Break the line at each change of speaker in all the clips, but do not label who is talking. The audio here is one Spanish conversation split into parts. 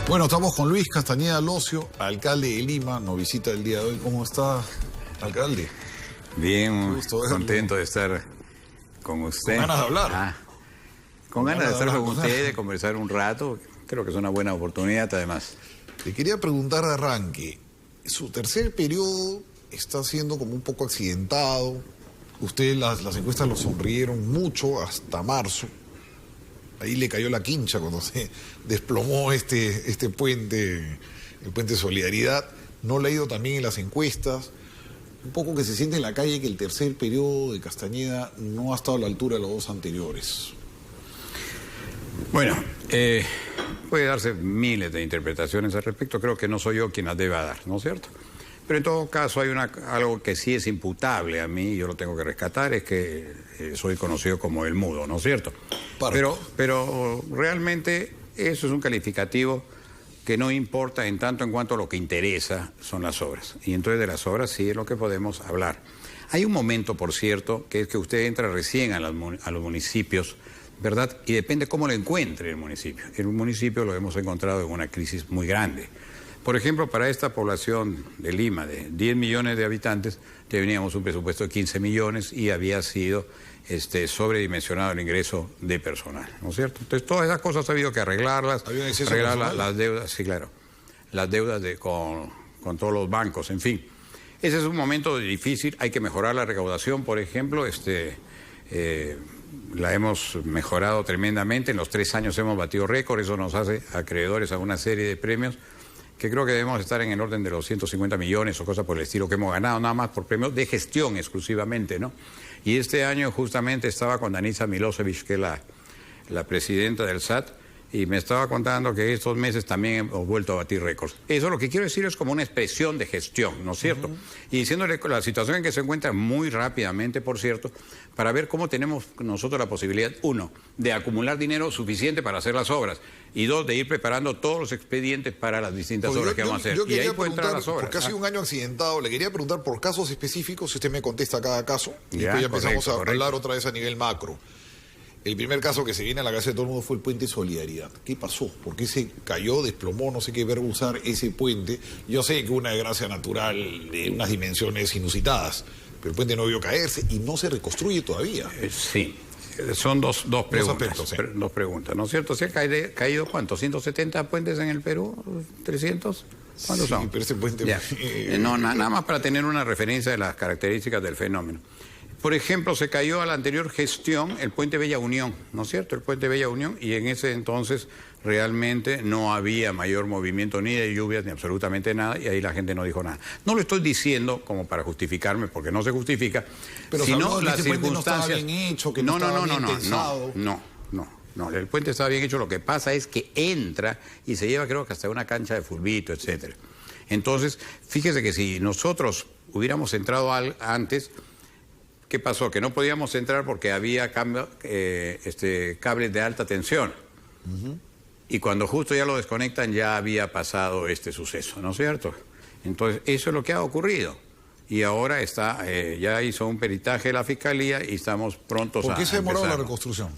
Bueno, estamos con Luis Castañeda Locio, alcalde de Lima, nos visita el día de hoy. ¿Cómo está, alcalde?
Bien, contento de estar con usted.
Con ganas de hablar.
Con ganas de estar con usted, de conversar un rato. Creo que es una buena oportunidad, además.
Le quería preguntar de arranque. Su tercer periodo está siendo como un poco accidentado. Usted, las encuestas lo sonrieron mucho hasta marzo. Ahí le cayó la quincha cuando se desplomó este puente, el puente de Solidaridad. No le ha ido también en las encuestas. Un poco que se siente en la calle que el tercer periodo de Castañeda no ha estado a la altura de los dos anteriores.
Bueno, puede darse miles de interpretaciones al respecto. Creo que no soy yo quien las deba dar, ¿no es cierto? Pero en todo caso hay algo que sí es imputable a mí, yo lo tengo que rescatar, es que soy conocido como el mudo, ¿no es cierto? Pero realmente eso es un calificativo que no importa en tanto en cuanto lo que interesa son las obras. Y entonces de las obras sí es lo que podemos hablar. Hay un momento, por cierto, que es que usted entra recién a los municipios, ¿verdad? Y depende cómo lo encuentre el municipio. En un municipio lo hemos encontrado en una crisis muy grande. Por ejemplo, para esta población de Lima, de 10 millones de habitantes, teníamos un presupuesto de 15 millones y había sido sobredimensionado el ingreso de personal, ¿no es cierto? Entonces, todas esas cosas ha habido que arreglarlas, arreglar las deudas, sí, claro, las deudas con todos los bancos, en fin. Ese es un momento difícil, hay que mejorar la recaudación, por ejemplo, la hemos mejorado tremendamente, en los 3 años hemos batido récord, eso nos hace acreedores a una serie de premios que creo que debemos estar en el orden de los 150 millones o cosas por el estilo que hemos ganado, nada más por premios de gestión exclusivamente, ¿no? Y este año justamente estaba con Danisa Milosevic, que es la presidenta del SAT, y me estaba contando que estos meses también hemos vuelto a batir récords. Eso lo que quiero decir es como una expresión de gestión, ¿no es cierto? Y diciéndole la situación en que se encuentra muy rápidamente, por cierto, para ver cómo tenemos nosotros la posibilidad, 1, de acumular dinero suficiente para hacer las obras, y 2, de ir preparando todos los expedientes para las distintas obras que vamos a hacer.
Yo
y ahí pueden entrar las obras.
Porque ha sido un año accidentado, le quería preguntar por casos específicos, si usted me contesta cada caso, y
Ya,
después ya empezamos a
correcto.
hablar otra vez a nivel macro. El primer caso que se viene a la cabeza de todo el mundo fue el puente Solidaridad. ¿Qué pasó? ¿Por qué se cayó, desplomó, no sé qué verbo usar ese puente? Yo sé que una desgracia natural de unas dimensiones inusitadas, pero el puente no vio caerse y no se reconstruye todavía.
Sí, son dos preguntas.
Aspectos, sí.
Dos preguntas, ¿no es cierto? ¿Se ha caído cuánto? ¿170 puentes en el Perú? ¿300? ¿Cuántos son?
Sí, pero ese puente...
No, nada más para tener una referencia de las características del fenómeno. Por ejemplo, se cayó a la anterior gestión el puente Bella Unión, ¿no es cierto? El puente Bella Unión, y en ese entonces realmente no había mayor movimiento ni de lluvias ni absolutamente nada, y ahí la gente no dijo nada. No lo estoy diciendo como para justificarme, porque no se justifica,
pero
sino las
este puente
circunstancias...
no estaba bien hecho, que no estaba bien pensado.
No, el puente estaba bien hecho, lo que pasa es que entra y se lleva creo que hasta una cancha de fulbito, etcétera. Entonces, fíjese que si nosotros hubiéramos entrado antes... ¿Qué pasó? Que no podíamos entrar porque había cables de alta tensión. Y cuando justo ya lo desconectan ya había pasado este suceso, ¿no es cierto? Entonces, eso es lo que ha ocurrido. Y ahora ya hizo un peritaje la Fiscalía y estamos prontos a
¿Por qué se ha demorado la
empezar.
reconstrucción?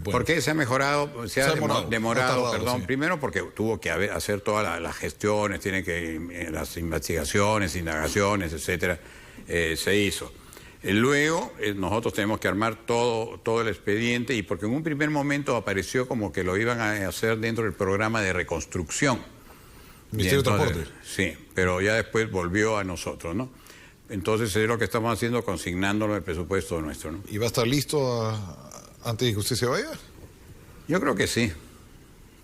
¿Por qué se ha mejorado? Se ha demorado, perdón.
Sí.
Primero porque tuvo que hacer todas las gestiones, las investigaciones, indagaciones, etcétera, se hizo. Luego nosotros tenemos que armar todo el expediente, y porque en un primer momento apareció como que lo iban a hacer dentro del programa de reconstrucción.
Ministerio de Transporte.
Sí, pero ya después volvió a nosotros, ¿no? Entonces es lo que estamos haciendo, consignándolo en el presupuesto nuestro, ¿no?
¿Y va a estar listo antes de que usted se vaya?
Yo creo que sí.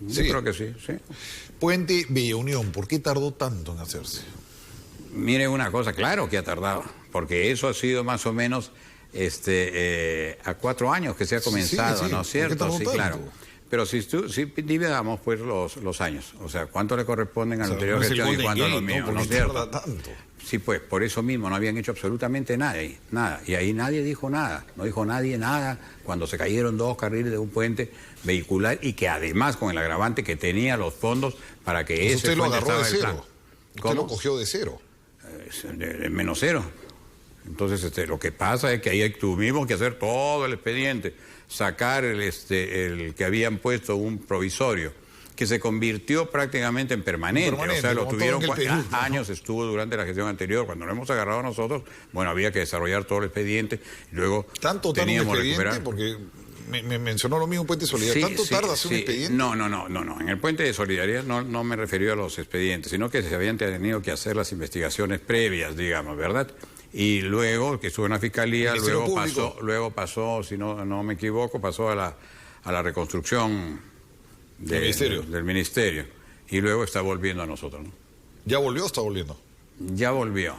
Yo creo que sí.
Puente Bella Unión, ¿por qué tardó tanto en hacerse?
Mire una cosa, claro que ha tardado, porque eso ha sido más o menos a 4 años que se ha comenzado, ¿no es cierto? Sí, claro. Pero si dividamos pues los años, o sea, ¿cuánto le corresponden a la anterior gestión y cuánto a los míos? ¿No es cierto?
Tanto.
Sí, pues por eso mismo no habían hecho absolutamente nada. Y ahí nadie dijo nada, no dijo nadie nada cuando se cayeron 2 carriles de un puente vehicular, y que además con el agravante que tenía los fondos para que ese
usted lo
puente
agarró de
estaba en
cero.
plan.
Usted lo cogió de cero.
De menos cero. Entonces lo que pasa es que ahí tuvimos que hacer todo el expediente, sacar el que habían puesto un provisorio, que se convirtió prácticamente en permanente. O sea, lo tuvieron años, estuvo durante la gestión anterior. Cuando lo hemos agarrado nosotros, bueno, había que desarrollar todo el expediente. Y luego teníamos que recuperar.
Porque me mencionó lo mismo Puente de Solidaridad. ¿Tanto tarda hacer un expediente?
No. En el Puente de Solidaridad no me refería a los expedientes, sino que se habían tenido que hacer las investigaciones previas, digamos, ¿verdad? Y luego, que estuvo en la Fiscalía, luego pasó, si no me equivoco, pasó a la reconstrucción del ministerio. Y luego está volviendo a nosotros, ¿no?
¿Ya volvió o está volviendo?
Ya volvió.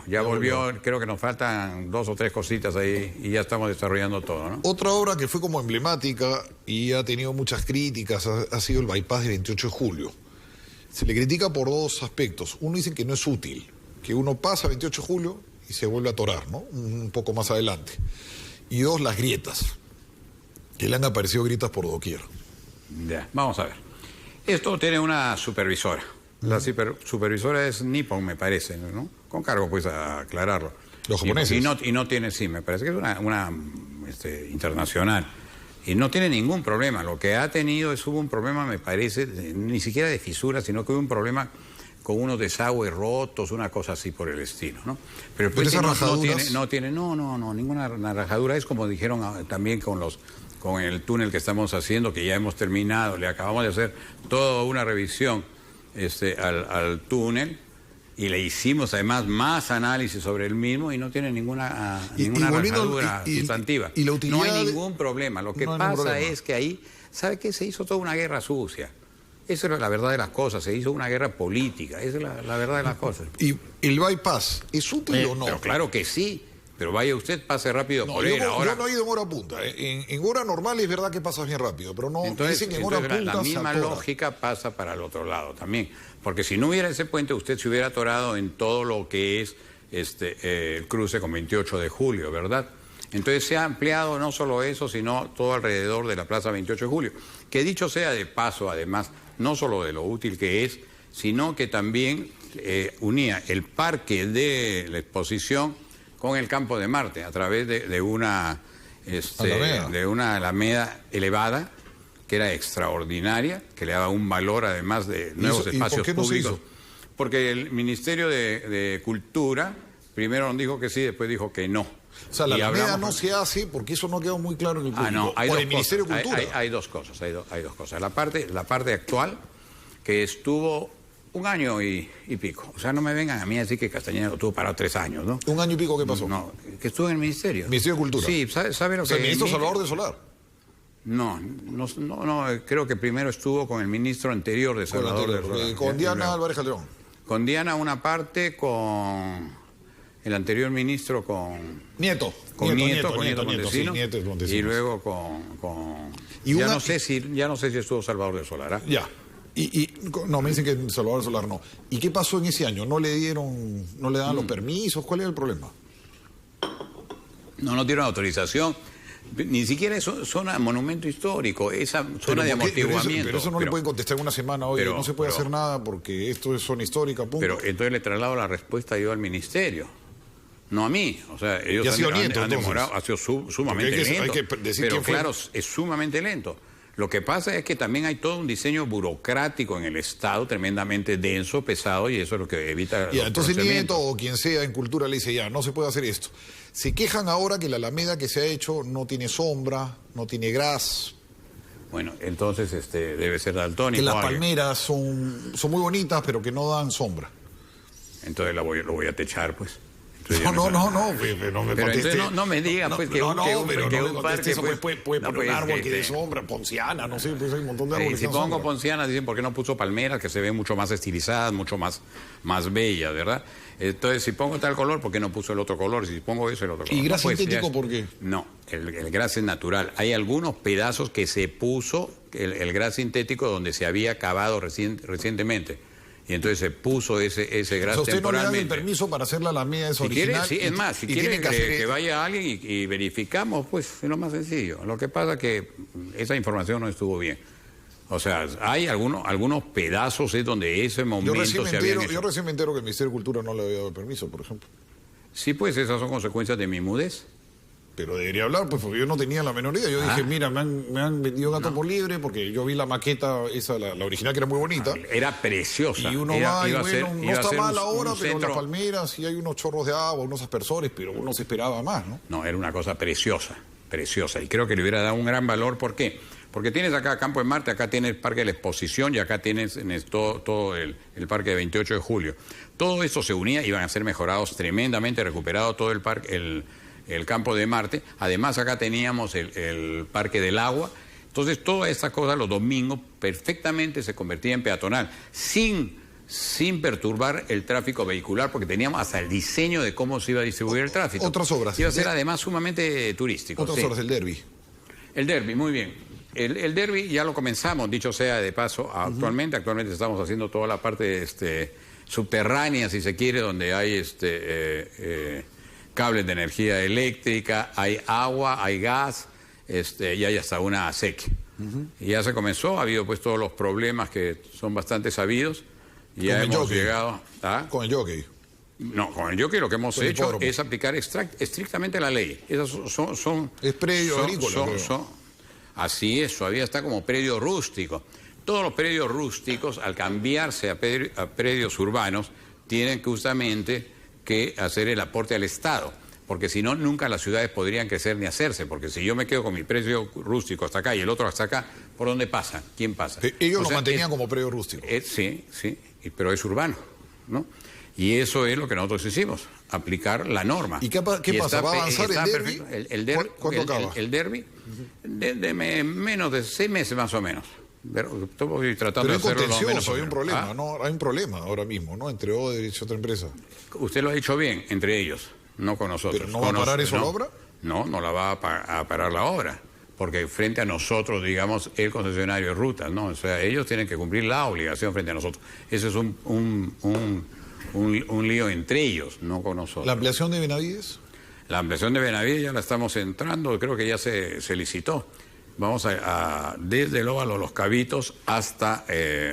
Creo que nos faltan 2 o 3 cositas ahí y ya estamos desarrollando todo, ¿no?
Otra obra que fue como emblemática y ha tenido muchas críticas ha sido el bypass de 28 de julio. Se le critica por 2 aspectos. Uno dice que no es útil, que uno pasa 28 de julio y se vuelve a atorar, ¿no? Un poco más adelante. Y 2, las grietas, que le han aparecido grietas por doquier.
Ya, vamos a ver. Esto tiene una supervisora. La supervisora es Nippon, me parece, ¿no? Con cargo, pues, a aclararlo.
Los japoneses.
Y no tiene, sí, me parece que es una internacional. Y no tiene ningún problema. Lo que ha tenido hubo un problema, me parece, ni siquiera de fisuras, sino que hubo un problema con unos desagües rotos, una cosa así por el estilo, ¿no? Pero el no tiene ninguna rajadura. Es como dijeron también con el túnel que estamos haciendo, que ya hemos terminado, le acabamos de hacer toda una revisión al túnel y le hicimos además más análisis sobre el mismo y no tiene ninguna rajadura sustantiva. No hay ningún problema. Lo que pasa es que ahí, ¿sabe qué? Se hizo toda una guerra sucia. Esa es la verdad de las cosas, se hizo una guerra política, esa es la verdad de las cosas.
¿Y el bypass es útil o no?
Pero claro que sí. Pero vaya usted, pase rápido por él ahora.
Yo no he ido en hora punta. En hora normal es verdad que pasas bien rápido, pero no dicen que en hora punta
la misma lógica pasa para el otro lado también. Porque si no hubiera ese puente, usted se hubiera atorado en todo lo que es el cruce con 28 de julio, ¿verdad? Entonces se ha ampliado no solo eso, sino todo alrededor de la Plaza 28 de julio. Que dicho sea de paso, además, no solo de lo útil que es, sino que también unía el parque de la exposición con el Campo de Marte, a través de una alameda elevada, que era extraordinaria, que le daba un valor además de nuevos espacios públicos.
¿Por qué no se hizo?
Porque el Ministerio de Cultura primero nos dijo que sí, después dijo que no.
O sea, la alameda no se hace porque eso no quedó muy claro en el público.
No, hay
por
dos
el Ministerio de Cultura.
Hay dos cosas, hay dos cosas. La parte actual, que estuvo 1 año y pico. O sea, no me vengan a mí a decir que Castañeda lo tuvo parado 3 años, ¿no?
1 año y pico, ¿qué pasó?
No, que estuvo en el Ministerio.
Ministerio de Cultura.
Sí, ¿sabe lo que...
el ministro Salvador de Solar.
No, creo que primero estuvo con el ministro anterior de Salvador de Solar.
Con Diana Álvarez Calderón.
Con Diana una parte, con el anterior ministro, con...
Nieto
Montesino, y luego ya no sé si estuvo Salvador de Solar, ¿ah?
Ya. No, me dicen que Salvador Solar no. ¿Y qué pasó en ese año? ¿No le daban los permisos? ¿Cuál era el problema?
No dieron autorización. Ni siquiera es zona monumento histórico, esa zona de amortiguamiento.
Pero eso no le pueden contestar en una semana, oye, no se puede hacer nada porque esto es zona histórica, punto.
Pero entonces le traslado la respuesta yo al ministerio, no a mí. O sea, ellos han demorado, ha sido sumamente lento. Hay que decir pero claro, es sumamente lento. Lo que pasa es que también hay todo un diseño burocrático en el Estado tremendamente denso, pesado, y eso es lo que evita...
Entonces Nieto o quien sea en Cultura le dice, no se puede hacer esto. Se quejan ahora que la alameda que se ha hecho no tiene sombra, no tiene gras.
Bueno, entonces debe ser daltónico.
Que las palmeras son muy bonitas, pero que no dan sombra.
Entonces lo voy a techar, pues.
No me conteste.
No me diga pues que un parque
puede poner un árbol que de sombra, ponciana, no sé, pues hay un montón de árboles.
Si pongo ponciana, dicen, ¿por qué no puso palmeras que se ven mucho más estilizadas, mucho más bellas, ¿verdad? Entonces, si pongo tal color, ¿por qué no puso el otro color? Si pongo eso, el otro color.
¿Y gras sintético por qué?
No, el gras es natural. Hay algunos pedazos que se puso el gras sintético donde se había cavado recientemente. Y entonces se puso ese gras temporalmente.
¿Usted no le dan el permiso para hacer la alameda esa original?
Es más, si quiere que vaya alguien y verificamos, pues es lo más sencillo. Lo que pasa es que esa información no estuvo bien. O sea, hay algunos pedazos donde ese momento se había hecho.
Yo recién me entero que el Ministerio de Cultura no le había dado permiso, por ejemplo.
Sí, pues esas son consecuencias de mi mudez.
Pero debería hablar, pues, porque yo no tenía la menor idea. Yo dije, mira, me han vendido Gato por Liebre, porque yo vi la maqueta, esa, la original, que era muy bonita.
Era preciosa.
Y uno va y bueno, no está mal ahora, pero en las palmeras sí hay unos chorros de agua, unos aspersores, pero uno se esperaba más, ¿no?
No, era una cosa preciosa, preciosa. Y creo que le hubiera dado un gran valor. ¿Por qué? Porque tienes acá Campo de Marte, acá tienes el Parque de la Exposición y acá tienes todo el Parque de 28 de Julio. Todo eso se unía, iban a ser mejorados tremendamente, recuperado todo el parque, el Campo de Marte. Además acá teníamos el Parque del Agua. Entonces todas estas cosas los domingos perfectamente se convertían en peatonal, sin perturbar el tráfico vehicular, porque teníamos hasta el diseño de cómo se iba a distribuir el tráfico.
Otras obras.
Iba a ser además sumamente turístico.
Otras obras del Derby.
El Derby, muy bien. El Derby ya lo comenzamos, dicho sea de paso, actualmente. Actualmente estamos haciendo toda la parte subterránea, si se quiere, donde hay cables de energía eléctrica, hay agua, hay gas, y hay hasta una acequia. Y ya se comenzó, ha habido pues todos los problemas que son bastante sabidos. Y ya hemos llegado... ¿Ah?
Con el jockey.
No, con el jockey lo que hemos hecho es aplicar estrictamente la ley. Esas son
es predio agrícola.
Así es, todavía está como predio rústico. Todos los predios rústicos, al cambiarse a predios urbanos, tienen justamente que hacer el aporte al Estado, porque si no, nunca las ciudades podrían crecer ni hacerse, porque si yo me quedo con mi predio rústico hasta acá y el otro hasta acá, ¿por dónde pasa? ¿Quién pasa?
Ellos lo mantenían como predio rústico.
Sí, pero es urbano, ¿no? Y eso es lo que nosotros hicimos, aplicar la norma.
¿Y qué pasa? ¿Va a avanzar el Derby?
¿Cuándo acaba? El Derby, de menos de 6 meses más o menos. Estoy tratando de hacerlo lo menos.
Hay un problema, ¿no? Hay un problema ahora mismo, ¿no? Entre Odebrecht y otra empresa.
Usted lo ha dicho bien, entre ellos, no con nosotros.
¿Pero no va a parar eso la obra?
No la va a parar la obra, porque frente a nosotros, digamos, el concesionario de rutas, ¿no? O sea, ellos tienen que cumplir la obligación frente a nosotros. Ese es un lío entre ellos, no con nosotros.
¿La ampliación de Benavides?
La ampliación de Benavides ya la estamos entrando, creo que ya se licitó. Vamos desde el óvalo Los Cabitos hasta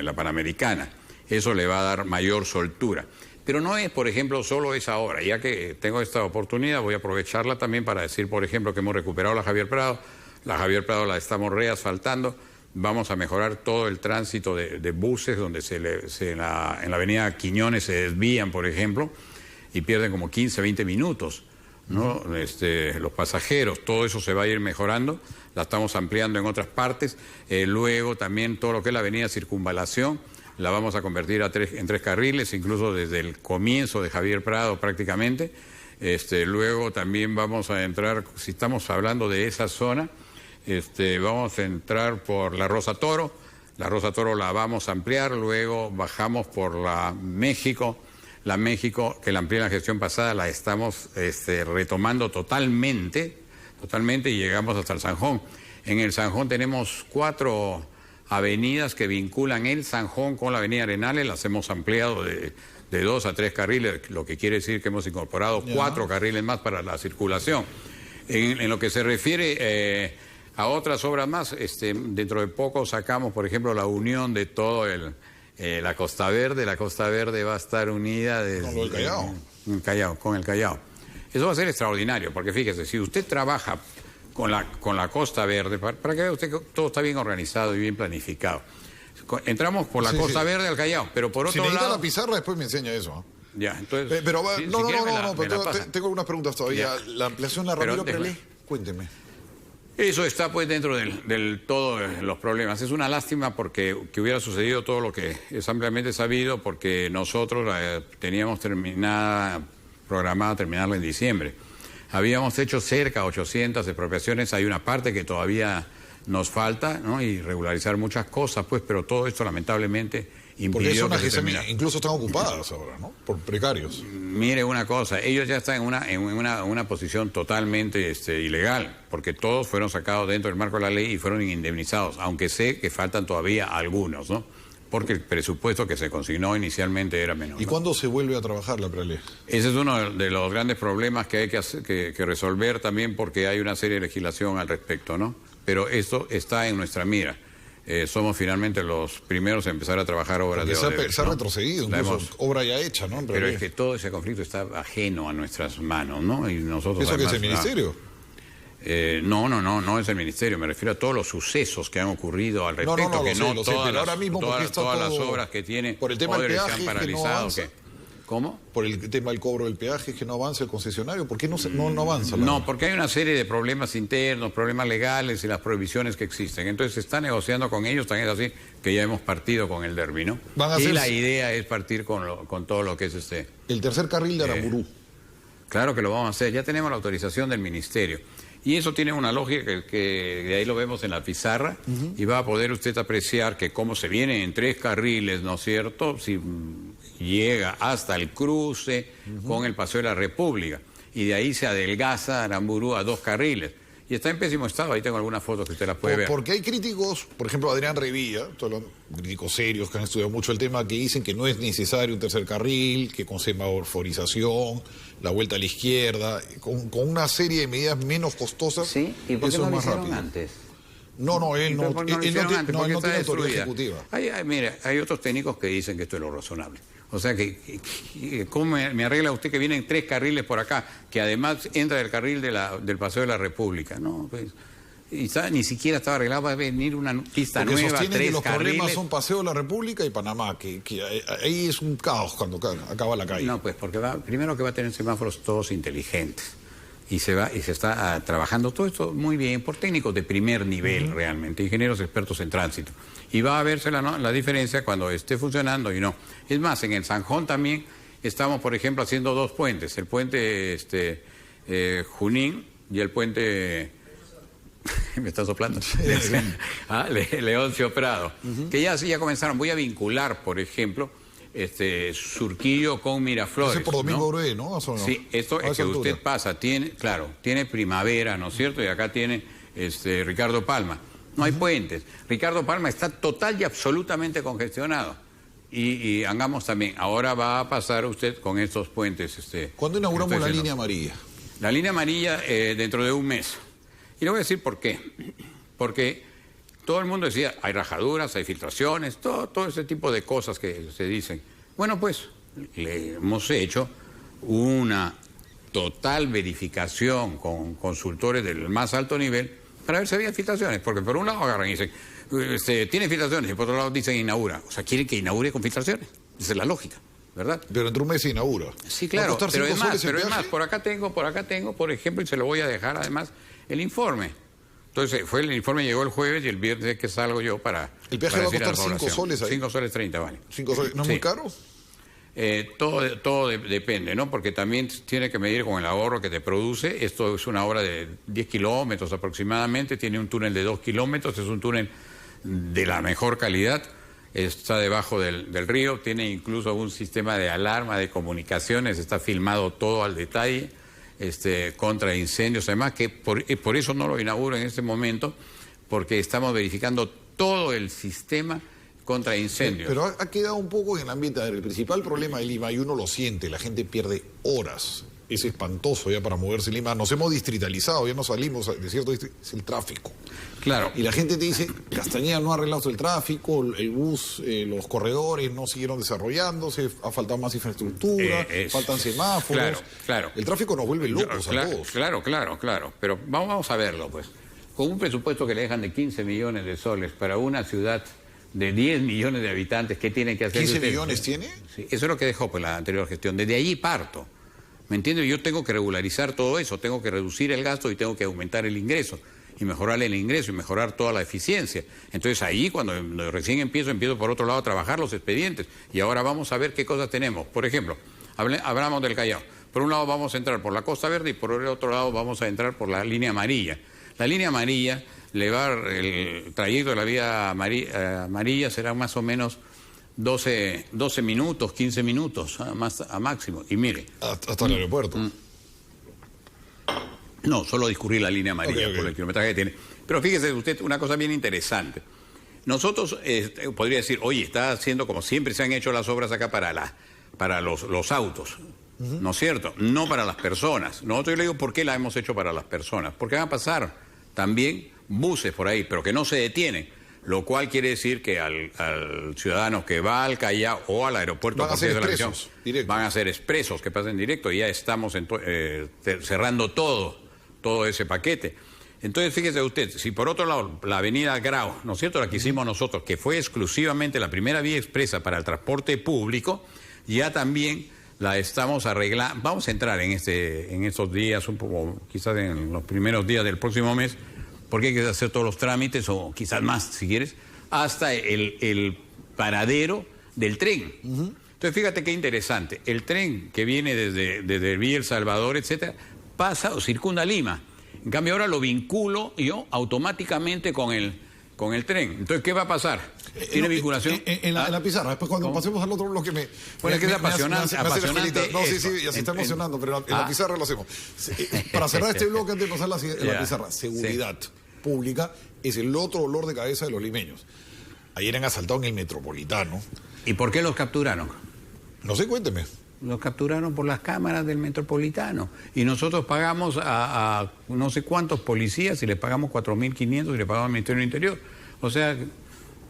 la Panamericana. Eso le va a dar mayor soltura. Pero no es, por ejemplo, solo esa obra. Ya que tengo esta oportunidad, voy a aprovecharla también para decir, por ejemplo, que hemos recuperado la Javier Prado. La Javier Prado la estamos reasfaltando. Vamos a mejorar todo el tránsito de buses, donde en la avenida Quiñones se desvían, por ejemplo, y pierden como 15, 20 minutos, ¿no? Los pasajeros, todo eso se va a ir mejorando. La estamos ampliando en otras partes. Luego también todo lo que es la avenida Circunvalación la vamos a convertir en 3 carriles, incluso desde el comienzo de Javier Prado prácticamente. Luego también vamos a entrar, si estamos hablando de esa zona, vamos a entrar por la Rosa Toro. La Rosa Toro la vamos a ampliar, luego bajamos por la México, que la amplié en la gestión pasada, la estamos retomando totalmente, y llegamos hasta el Sanjón. En el Sanjón tenemos 4 avenidas que vinculan el Sanjón con la avenida Arenales, las hemos ampliado de 2 a 3 carriles, lo que quiere decir que hemos incorporado 4 carriles más para la circulación. En lo que se refiere a otras obras más, dentro de poco sacamos, por ejemplo, la unión de todo la Costa Verde. La Costa Verde va a estar unida con el Callao. Eso va a ser extraordinario, porque fíjese, si usted trabaja con la Costa Verde, para que vea usted que todo está bien organizado y bien planificado. Entramos por la Costa Verde al Callao, pero por otro lado...
Si necesita la pizarra, después me enseña eso.
Ya, entonces...
Pero tengo algunas preguntas todavía. Ya. La ampliación de la Ramiro Prelé, cuénteme.
Eso está pues dentro del todo los problemas. Es una lástima porque que hubiera sucedido todo lo que es ampliamente sabido, porque nosotros teníamos programada terminarla en diciembre. Habíamos hecho cerca de 800 expropiaciones, hay una parte que todavía nos falta, ¿no? Y regularizar muchas cosas, pues, pero todo esto lamentablemente impidió que se terminara.
Incluso están ocupadas ahora, ¿no? Por precarios.
Mire una cosa, ellos ya están en una posición totalmente ilegal, porque todos fueron sacados dentro del marco de la ley y fueron indemnizados, aunque sé que faltan todavía algunos, ¿no? Porque el presupuesto que se consignó inicialmente era menor.
¿Y cuándo se vuelve a trabajar la Prelé?
Ese es uno de los grandes problemas que hay que resolver también, porque hay una serie de legislación al respecto, ¿no? Pero esto está en nuestra mira. Somos finalmente los primeros a empezar a trabajar obras de Odebrecht.
Se ha retrocedido, incluso obra ya hecha, ¿no?
Pero es que todo ese conflicto está ajeno a nuestras manos, ¿no? Y nosotros
¿Eso que es el ministerio?
No es el ministerio, me refiero a todos los sucesos que han ocurrido al respecto,
pero ahora mismo porque está
todas
todo
las obras que tiene
por el tema del peaje
se han paralizado. ¿Cómo?
Por el tema del cobro del peaje, es que no avanza el concesionario. ¿Por qué no avanza?
No, porque hay una serie de problemas internos, problemas legales y las prohibiciones que existen. Entonces se está negociando con ellos, también es así que ya hemos partido con el Derby, ¿no? Y la idea es partir con todo lo que es
el tercer carril de Aramburú.
Claro que lo vamos a hacer, ya tenemos la autorización del ministerio. Y eso tiene una lógica que de ahí lo vemos en la pizarra y va a poder usted apreciar que como se viene en 3 carriles, ¿no es cierto?, si llega hasta el cruce con el Paseo de la República y de ahí se adelgaza Aramburú a 2 carriles. Y está en pésimo estado, ahí tengo algunas fotos que usted las puede ver.
Porque hay críticos, por ejemplo Adrián Revilla, todos los críticos serios que han estudiado mucho el tema, que dicen que no es necesario un tercer carril, que con semaforización, la vuelta a la izquierda, con una serie de medidas menos costosas,
¿sí? ¿Y por qué
eso
no
es más
lo hicieron
rápido.
Antes?
No, él no tiene autoridad ejecutiva.
Mire, hay otros técnicos que dicen que esto es lo razonable. O sea, ¿cómo me arregla usted que vienen 3 carriles por acá, que además entra del carril del Paseo de la República? No, pues, ni siquiera estaba arreglado, va a venir una pista nueva, 3 carriles.
Que los problemas son Paseo de la República y Panamá, que ahí es un caos cuando acaba la calle.
No, pues porque primero que va a tener semáforos todos inteligentes. Y se está trabajando todo esto muy bien por técnicos de primer nivel realmente, ingenieros expertos en tránsito. Y va a verse la diferencia cuando esté funcionando y no. Es más, en el Sanjón también estamos, por ejemplo, haciendo 2 puentes. El puente Junín y el puente... me está soplando. Leoncio Prado. Que ya comenzaron. Voy a vincular, por ejemplo... Surquillo con Miraflores.
Ese por Domingo Orué, ¿no?
Sí, esto es que usted pasa, tiene Primavera, ¿no es cierto? Y acá tiene Ricardo Palma. No hay puentes. Ricardo Palma está total y absolutamente congestionado. Y Angamos también. Ahora va a pasar usted con estos puentes.
¿Cuándo inauguramos la línea amarilla?
La línea amarilla dentro de un mes. Y le voy a decir por qué. Porque todo el mundo decía, hay rajaduras, hay filtraciones, todo ese tipo de cosas que se dicen. Bueno, pues, le hemos hecho una total verificación con consultores del más alto nivel para ver si había filtraciones. Porque por un lado agarran y dicen, tiene filtraciones, y por otro lado dicen inaugura. O sea, quieren que inaugure con filtraciones. Esa es la lógica, ¿verdad?
Pero entre un mes se inaugura.
Sí, claro, pero es más, por acá tengo, por ejemplo, y se lo voy a dejar además, el informe. Entonces, el informe llegó el jueves y el viernes que salgo yo para...
¿El peaje va a costar 5 soles ahí?
5 soles 30, vale.
5 soles, ¿no es muy caro?
Todo depende, ¿no? Porque también tiene que medir con el ahorro que te produce. Esto es una obra de 10 kilómetros aproximadamente, tiene un túnel de 2 kilómetros, es un túnel de la mejor calidad, está debajo del río, tiene incluso un sistema de alarma, de comunicaciones, está filmado todo al detalle. Contra incendios, además que por eso no lo inauguro en este momento, porque estamos verificando todo el sistema contra incendios.
Pero ha quedado un poco en el ambiente. El principal problema de Lima, y uno lo siente, la gente pierde horas. Es espantoso ya para moverse en Lima. Nos hemos distritalizado, ya no salimos de cierto distrito, es el tráfico.
Claro.
Y la gente te dice, Castañeda no ha arreglado el tráfico, el bus, los corredores no siguieron desarrollándose, ha faltado más infraestructura, faltan semáforos.
Claro.
El tráfico nos vuelve locos a todos.
Claro. Pero vamos a verlo, pues. Con un presupuesto que le dejan de 15 millones de soles para una ciudad de 10 millones de habitantes, ¿qué tienen que hacer?
¿15 millones tiene?
Sí, eso es lo que dejó pues, la anterior gestión. Desde allí parto. ¿Me entiendes? Yo tengo que regularizar todo eso, tengo que reducir el gasto y tengo que aumentar el ingreso. Y mejorar el ingreso y mejorar toda la eficiencia. Entonces ahí, cuando recién empiezo por otro lado a trabajar los expedientes. Y ahora vamos a ver qué cosas tenemos. Por ejemplo, hablamos del Callao. Por un lado vamos a entrar por la Costa Verde y por el otro lado vamos a entrar por la línea amarilla. La línea amarilla, el trayecto de la vía amarilla será más o menos 12 minutos, 15 minutos, a máximo. Y mire.
Hasta el aeropuerto.
No, solo discurrir la línea amarilla por el kilometraje que tiene. Pero fíjese usted una cosa bien interesante. Nosotros, podría decir, oye, está haciendo como siempre se han hecho las obras acá para los autos, ¿no es cierto? No para las personas. Nosotros yo le digo, ¿por qué la hemos hecho para las personas? Porque van a pasar también buses por ahí, pero que no se detienen. Lo cual quiere decir que al ciudadano que va al Callao o al aeropuerto
van a ser expresos,
van a ser expresos que pasen directo y ya estamos cerrando todo ese paquete. Entonces, fíjese usted, si por otro lado la avenida Grau, ¿no es cierto?, la que hicimos nosotros, que fue exclusivamente la primera vía expresa para el transporte público, ya también la estamos arreglando. Vamos a entrar en estos días, un poco, quizás en los primeros días del próximo mes, porque hay que hacer todos los trámites, o quizás más, si quieres, hasta el paradero del tren. Entonces, fíjate qué interesante. El tren que viene desde Villa El Salvador, etcétera, pasa o circunda Lima. En cambio, ahora lo vinculo yo automáticamente con el tren. Entonces, ¿qué va a pasar? ¿Tiene vinculación?
En la pizarra. Después, cuando pasemos al otro bloque,
Bueno, es que es apasionante.
No, sí, ya se está emocionando, pero en la pizarra lo hacemos. Para cerrar este bloque, antes de pasar en la pizarra, seguridad pública es el otro dolor de cabeza de los limeños. Ayer han asaltado en el Metropolitano.
¿Y por qué los capturaron?
No sé, cuénteme.
Los capturaron por las cámaras del Metropolitano. Y nosotros pagamos a no sé cuántos policías, y le pagamos 4.500 y le pagamos al Ministerio del Interior. O sea,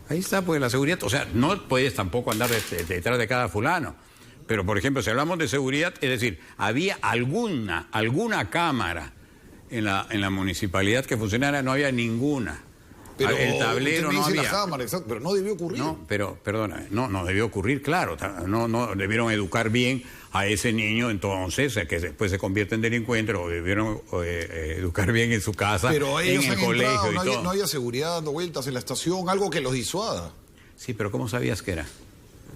ahí está pues la seguridad. O sea, no puedes tampoco andar detrás de cada fulano. Pero, por ejemplo, si hablamos de seguridad, es decir, había alguna cámara en la municipalidad que funcionara, no había ninguna.
Pero
el tablero no había.
La cámara, exacto, pero no debió ocurrir.
No, pero, perdóname, no debió ocurrir, claro. No debieron educar bien a ese niño entonces, que después se convierte en delincuente, o debieron educar bien en su casa,
pero
en el colegio
entrado,
y todo.
No había seguridad dando vueltas en la estación, algo que los disuada.
Sí, pero ¿cómo sabías que era?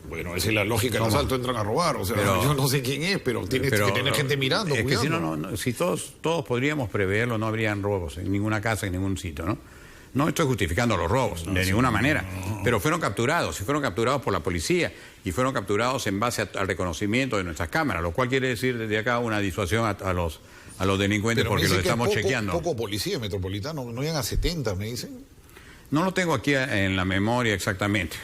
Bueno, esa es la lógica del asalto, entran a robar. O sea, yo no sé quién es, pero tienes que tener gente mirando,
es
cuidando.
Que si todos podríamos preverlo, no habrían robos en ninguna casa, en ningún sitio, ¿no? No estoy justificando los robos, de ninguna manera, pero fueron capturados, y fueron capturados por la policía, y fueron capturados en base al reconocimiento de nuestras cámaras, lo cual quiere decir desde acá una disuasión a los delincuentes,
pero
porque los estamos chequeando.
Poco policía Metropolitano, no llegan a 70, me dicen.
No lo tengo aquí en la memoria exactamente,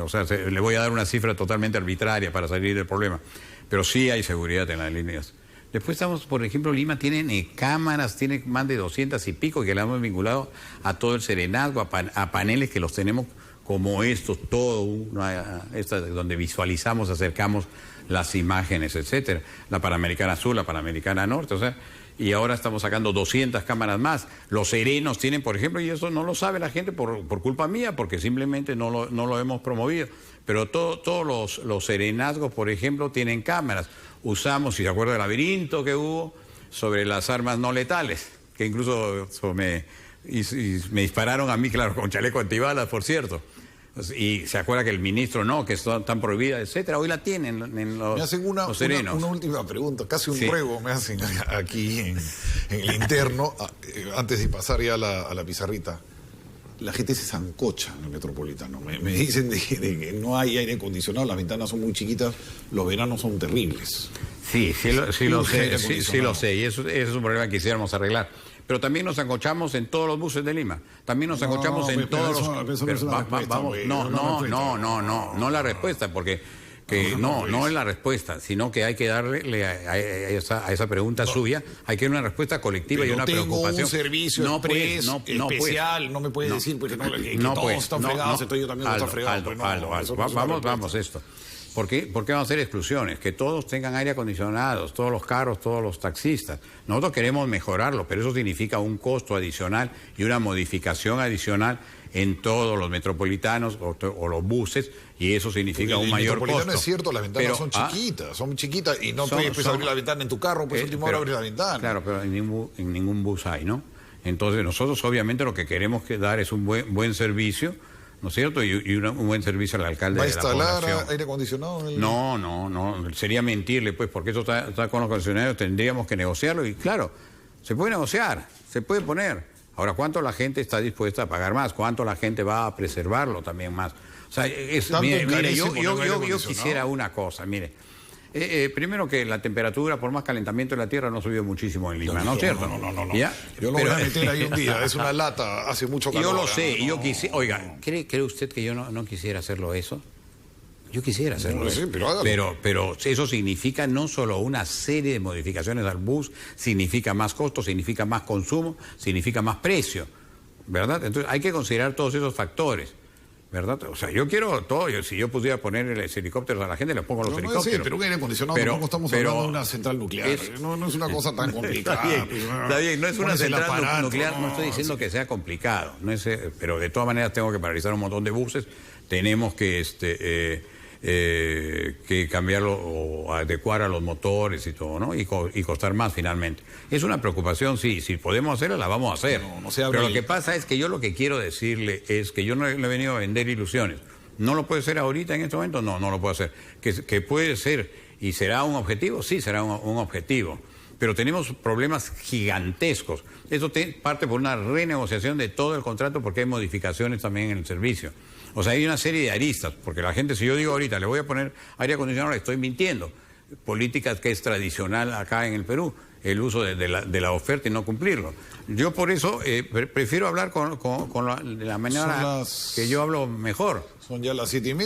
o sea, le voy a dar una cifra totalmente arbitraria para salir del problema, pero sí hay seguridad en las líneas. Después estamos, por ejemplo, Lima tiene cámaras, tiene más de 200 y pico que le hemos vinculado a todo el serenazgo, a paneles que los tenemos como estos, donde visualizamos, acercamos las imágenes, etcétera. La Panamericana Sur, la Panamericana Norte, o sea, y ahora estamos sacando 200 cámaras más. Los serenos tienen, por ejemplo, y eso no lo sabe la gente por culpa mía, porque simplemente no lo hemos promovido. Pero todos los serenazgos, por ejemplo, tienen cámaras. Usamos, si se acuerda del laberinto que hubo sobre las armas no letales, que incluso me dispararon a mí, claro, con chaleco antibalas, por cierto. Y se acuerda que el ministro que están prohibidas, etcétera. Hoy la tienen en los,
me hacen los serenos. Una última pregunta, casi un ruego me hacen aquí en el interno, antes de pasar ya a la pizarrita. La gente se zancocha en el Metropolitano. Me dicen de que no hay aire acondicionado, las ventanas son muy chiquitas, los veranos son terribles.
Sí lo sé, y eso es un problema que quisiéramos arreglar. Pero también nos zancochamos en todos los buses de Lima. También nos zancochamos en todos los... No la respuesta, porque... No es la respuesta, sino que hay que darle a esa pregunta suya, hay que dar una respuesta colectiva y una preocupación.
Tengo un servicio especial, no me puede decir porque todos están fregados, entonces yo también no estoy fregado.
Vamos esto. ¿Por qué vamos a hacer exclusiones? Que todos tengan aire acondicionado, todos los carros, todos los taxistas. Nosotros queremos mejorarlo, pero eso significa un costo adicional y una modificación adicional en todos los metropolitanos o los buses, y eso significa un mayor costo.
Es cierto, las ventanas son chiquitas y no puedes abrir la ventana en tu carro, pues último hora abrir la ventana.
Claro, pero en ningún bus hay, ¿no? Entonces nosotros obviamente lo que queremos dar es un buen servicio, ¿no es cierto? Y un buen servicio al alcalde de la población.
¿Va a instalar aire acondicionado?
No, sería mentirle, pues, porque eso está con los concesionarios, tendríamos que negociarlo, y claro, se puede negociar, se puede poner. Ahora, ¿cuánto la gente está dispuesta a pagar más? ¿Cuánto la gente va a preservarlo también más? O sea, mire, yo quisiera una cosa, mire. Primero que la temperatura, por más calentamiento de la tierra, no subió muchísimo en Lima, ¿no es cierto?
No. ¿Ya? Yo lo voy a meter ahí un día, es una lata, hace mucho calor.
Yo lo sé, y yo quisiera... Oiga, ¿cree usted que yo no quisiera hacerlo eso? Yo quisiera hacerlo eso.
Sí, pero
eso significa no solo una serie de modificaciones al bus, significa más costo, significa más consumo, significa más precio, ¿verdad? Entonces hay que considerar todos esos factores. ¿verdad? O sea, yo quiero todo. Si yo pudiera poner helicópteros a la gente, les pongo los helicópteros.
Sí, pero un aire acondicionado, tampoco estamos hablando de una central nuclear. No es una cosa tan complicada.
Está bien, no es una central nuclear, no estoy diciendo que sea complicado, pero de todas maneras tengo que paralizar un montón de buses, tenemos que cambiarlo o adecuar a los motores y todo, ¿no? Y costar más finalmente. Es una preocupación, sí, si podemos hacerla, la vamos a hacer. Pero lo que pasa es que yo lo que quiero decirle es que yo no le he venido a vender ilusiones. ¿No lo puede ser ahorita en este momento? No lo puedo hacer. ¿Que puede ser y será un objetivo? Sí, será un objetivo. Pero tenemos problemas gigantescos. Eso parte por una renegociación de todo el contrato porque hay modificaciones también en el servicio. O sea, hay una serie de aristas, porque la gente, si yo digo ahorita, le voy a poner aire acondicionado, le estoy mintiendo. Políticas que es tradicional acá en el Perú, el uso de la oferta y no cumplirlo. Yo por eso prefiero hablar con la manera que yo hablo mejor.
Son ya las 7:30.